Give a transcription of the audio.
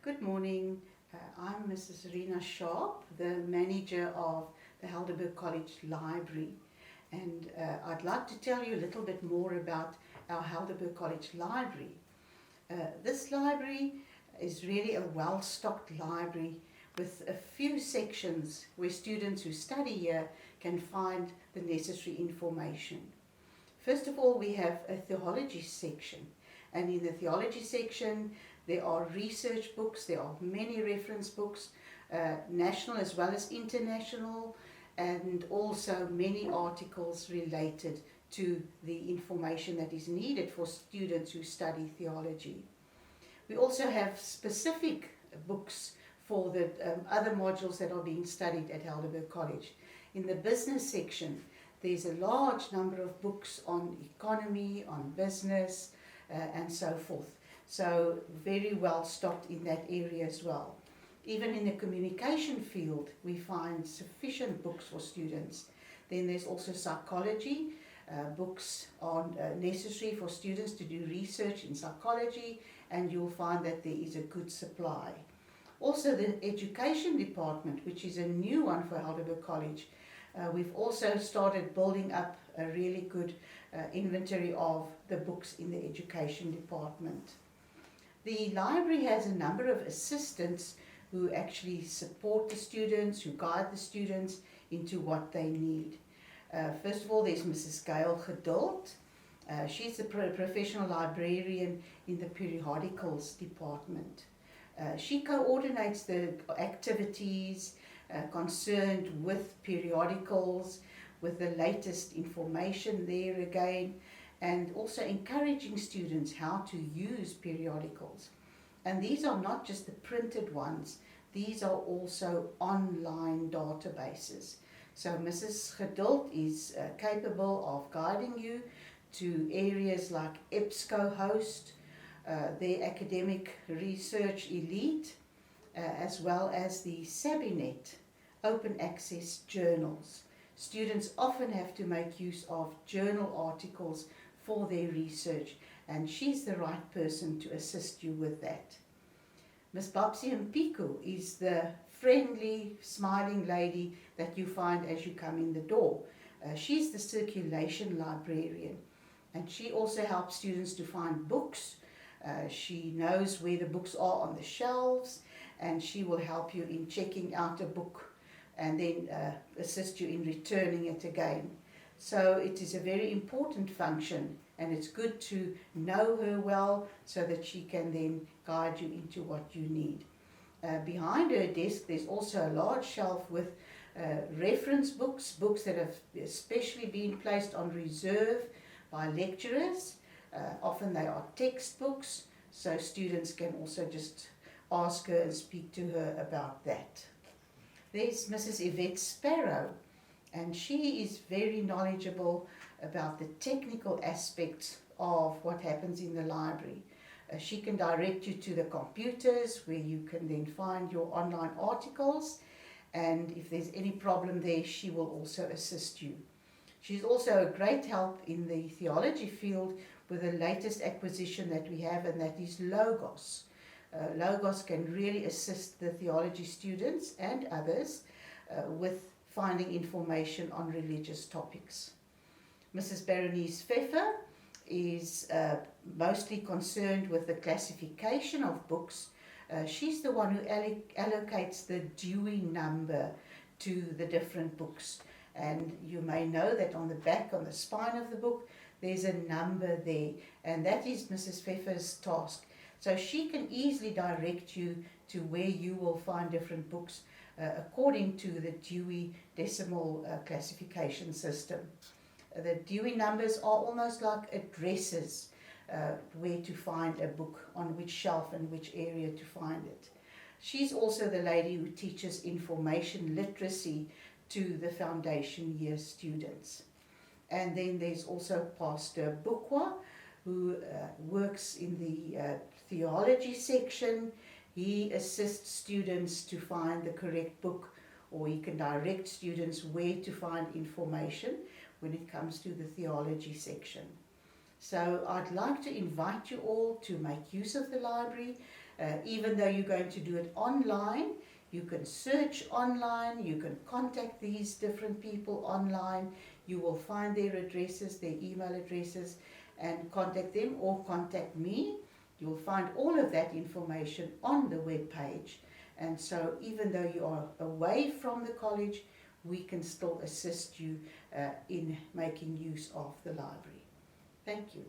Good morning. I'm Mrs. Rina Sharp, the manager of the Helderberg College Library, and I'd like to tell you a little bit more about our Helderberg College Library. This library is really a well-stocked library with a few sections where students who study here can find the necessary information. First of all, we have a theology section, and in the theology section there are research books, there are many reference books, national as well as international, and also many articles related to the information that is needed for students who study theology. We also have specific books for the other modules that are being studied at Helderberg College. In the business section, there's a large number of books on economy, on business, and so forth. So very well stocked in that area as well. Even in the communication field, we find sufficient books for students. Then there's also psychology. Books are necessary for students to do research in psychology, and you'll find that there is a good supply. Also the education department, which is a new one for Helderberg College. We've also started building up a really good inventory of the books in the education department. The library has a number of assistants who actually support the students, who guide the students into what they need. First of all, there's Mrs. Gail Geduld. She's the professional librarian in the periodicals department. She coordinates the activities concerned with periodicals, with the latest information there again, and also encouraging students how to use periodicals. And these are not just the printed ones, these are also online databases. So Mrs. Geduld is capable of guiding you to areas like EBSCOhost, their academic research elite, as well as the Sabinet open access journals. Students often have to make use of journal articles for their research, and she's the right person to assist you with that. Miss Babsi Mpiku is the friendly, smiling lady that you find as you come in the door. She's the circulation librarian, and she also helps students to find books. She knows where the books are on the shelves, and she will help you in checking out a book and then assist you in returning it again. So it is a very important function, and it's good to know her well so that she can then guide you into what you need. Behind her desk there's also a large shelf with reference books, books that have especially been placed on reserve by lecturers. Often they are textbooks, so students can also just ask her and speak to her about that. There's Mrs. Yvette Sparrow, and she is very knowledgeable about the technical aspects of what happens in the library. She can direct you to the computers where you can then find your online articles, and if there's any problem there, she will also assist you. She's also a great help in the theology field with the latest acquisition that we have, and that is Logos. Logos can really assist the theology students and others with finding information on religious topics. Mrs. Berenice Pfeffer is mostly concerned with the classification of books. She's the one who allocates the Dewey number to the different books. And you may know that on the back, on the spine of the book, there's a number there, and that is Mrs. Pfeffer's task. So she can easily direct you to where you will find different books according to the Dewey Decimal classification system. The Dewey numbers are almost like addresses where to find a book, on which shelf and which area to find it. She's also the lady who teaches information literacy to the foundation year students. And then there's also Pastor Bukwa, who works in the theology section. He assists students to find the correct book, or he can direct students where to find information when it comes to the theology section. So I'd like to invite you all to make use of the library. Even though you're going to do it online, you can search online, you can contact these different people online, you will find their addresses, their email addresses, and contact them or contact me. You'll find all of that information on the web page. And so even though you are away from the college, we can still assist you in making use of the library. Thank you.